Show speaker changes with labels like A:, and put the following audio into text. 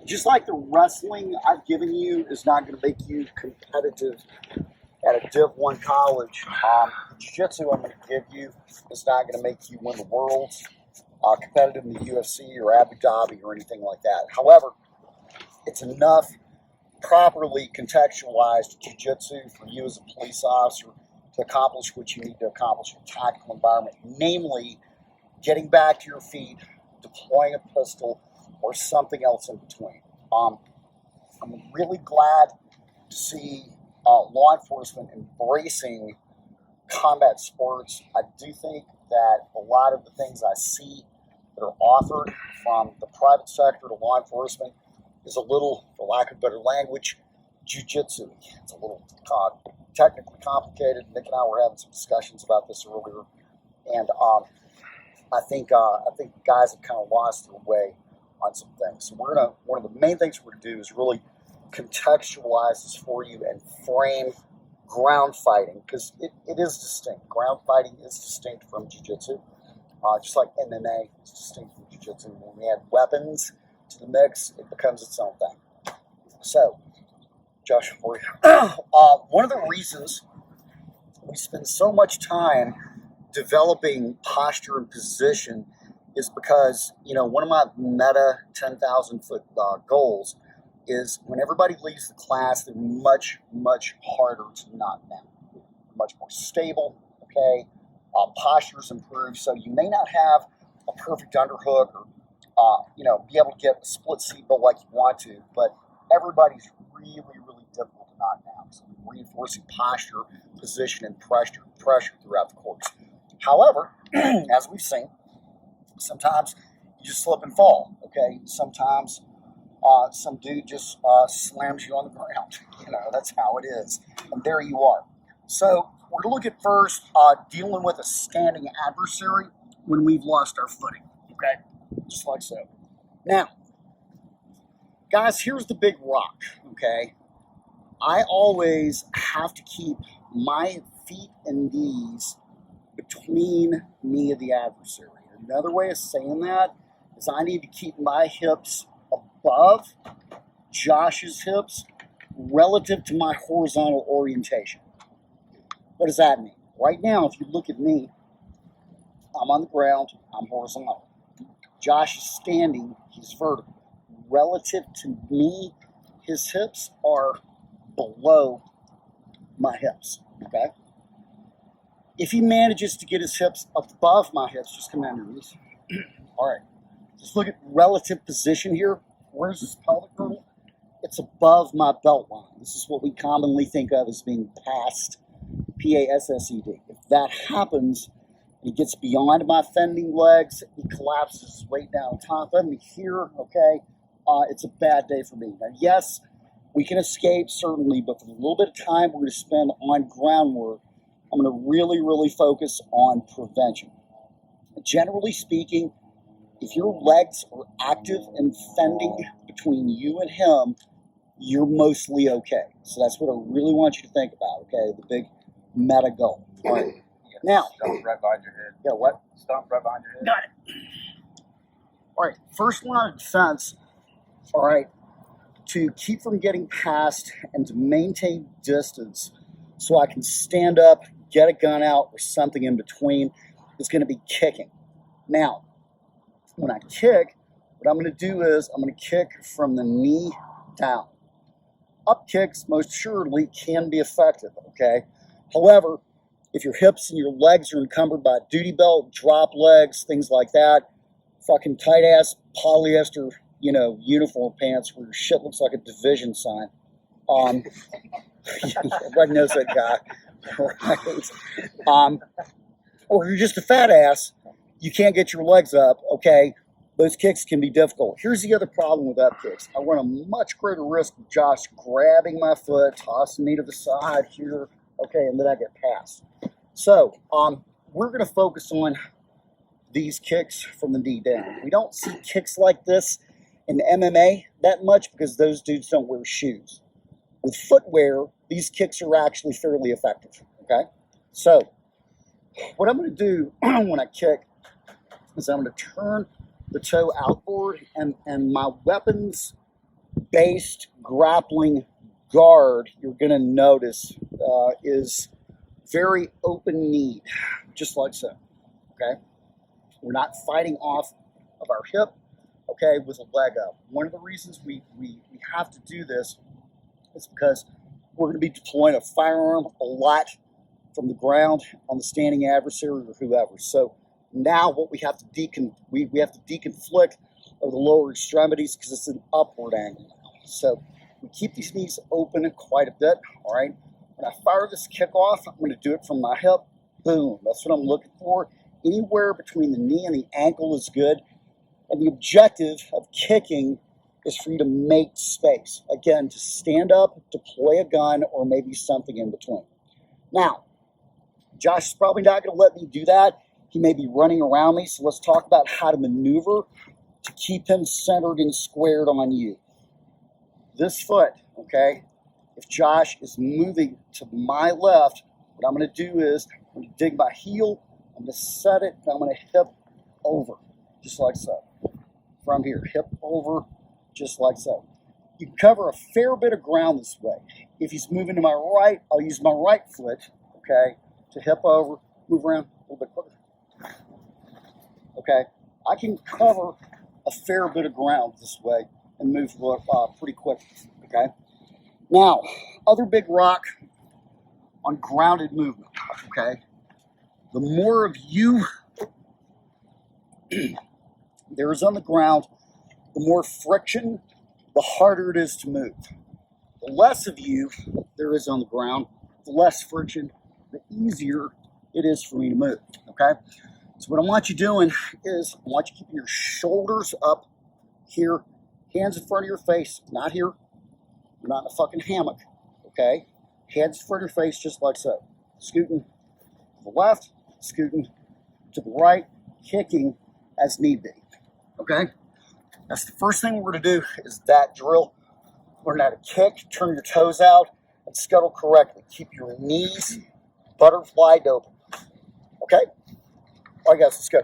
A: Just like the wrestling I've given you is not going to make you competitive at a Div 1 college, the jiu-jitsu I'm going to give you is not going to make you win the worlds, competitive in the UFC or Abu Dhabi or anything like that. However, it's enough properly contextualized jiu-jitsu for you as a police officer to accomplish what you need to accomplish in a tactical environment, namely getting back to your feet, deploying a pistol, or something else in between. I'm really glad to see law enforcement embracing combat sports. I do think that a lot of the things I see that are offered from the private sector to law enforcement is a little, for lack of better language, jiu-jitsu. It's a little technically complicated. Nick and I were having some discussions about this earlier, and I think guys have kind of lost their way on some things. So one of the main things we're going to do is really contextualize this for you and frame ground fighting, because it is distinct. Ground fighting is distinct from jiu-jitsu, just like MMA is distinct from jiu-jitsu. When we add weapons to the mix, it becomes its own thing. So, Josh, one of the reasons we spend so much time developing posture and position is because, one of my meta 10,000 foot goals is when everybody leaves the class, they're much, much harder to knock down. Much more stable, okay? Posture's improved, so you may not have a perfect underhook or, be able to get a split seatbelt like you want to, but everybody's really, really difficult to knock down. So we're reinforcing posture, position, and pressure throughout the course. However, as we've seen, sometimes you just slip and fall, okay? Sometimes some dude just slams you on the ground. That's how it is. And there you are. So we're going to look at first dealing with a standing adversary when we've lost our footing, okay? Just like so. Now, guys, here's the big rock, okay? I always have to keep my feet and knees between me and the adversary. Another way of saying that is I need to keep my hips above Josh's hips relative to my horizontal orientation. What does that mean? Right now, if you look at me, I'm on the ground, I'm horizontal. Josh is standing, he's vertical. Relative to me, his hips are below my hips, okay? If he manages to get his hips above my hips, just come down your knees. All right, just look at relative position here. Where's this pelvic girdle? It's above my belt line. This is what we commonly think of as being past, P-A-S-S-E-D. If that happens, he gets beyond my fending legs, he collapses his weight down on top of me here, okay? It's a bad day for me. Now, yes, we can escape, certainly, but for the little bit of time we're going to spend on groundwork, I'm going to really, really focus on prevention. Generally speaking, if your legs are active and fending between you and him, you're mostly okay. So that's what I really want you to think about, okay? The big meta goal. All right. Now.
B: Stomp right behind your head.
A: Yeah, what?
B: Stomp right behind your head.
A: Got it. All right. First line of defense, all right, to keep from getting past and to maintain distance so I can stand up, get a gun out, or something in between, is going to be kicking. Now, when I kick, what I'm going to do is I'm going to kick from the knee down. Up kicks, most assuredly, can be effective, okay? However, if your hips and your legs are encumbered by a duty belt, drop legs, things like that, fucking tight-ass polyester, uniform pants where your shit looks like a division sign. Everybody knows that guy. Right? Or you're just a fat ass, you can't get your legs up, okay? Those kicks can be difficult. Here's the other problem with up kicks. I run a much greater risk of Josh grabbing my foot, tossing me to the side here, okay, and then I get past. So, we're going to focus on these kicks from the knee down. We don't see kicks like this in MMA that much because those dudes don't wear shoes. With footwear, these kicks are actually fairly effective, okay? So, what I'm going to do when I kick is I'm going to turn the toe outboard, and my weapons-based grappling guard, you're going to notice, is very open-kneed, just like so, okay? We're not fighting off of our hip, okay, with a leg up. One of the reasons we have to do this is because we're going to be deploying a firearm a lot from the ground on the standing adversary or whoever. So now what we have to we have to deconflict are the lower extremities because it's an upward angle now. So we keep these knees open quite a bit, all right? When I fire this kick off, I'm going to do it from my hip. Boom, that's what I'm looking for. Anywhere between the knee and the ankle is good. And the objective of kicking is for you to make space. Again, to stand up, deploy a gun, or maybe something in between. Now, Josh is probably not going to let me do that. He may be running around me, so let's talk about how to maneuver to keep him centered and squared on you. This foot, okay, if Josh is moving to my left, what I'm going to do is I'm going to dig my heel, I'm going to set it, and I'm going to hip over, just like so. From here, hip over, just like so. You can cover a fair bit of ground this way. If he's moving to my right, I'll use my right foot, okay, to hip over, move around a little bit quicker. Okay, I can cover a fair bit of ground this way and move pretty quick, okay? Now, other big rock on grounded movement, okay? The more of you there is on the ground, the more friction, the harder it is to move. The less of you there is on the ground, the less friction, the easier it is for me to move, okay? So what I want you doing is I want you keeping your shoulders up here, hands in front of your face, not here. You're not in a fucking hammock, okay? Hands in front of your face just like so. Scooting to the left, scooting to the right, kicking as need be, okay? That's the first thing we're going to do is that drill. Learn how to kick, turn your toes out, and scuttle correctly. Keep your knees butterflied open, okay? All right, guys, let's go.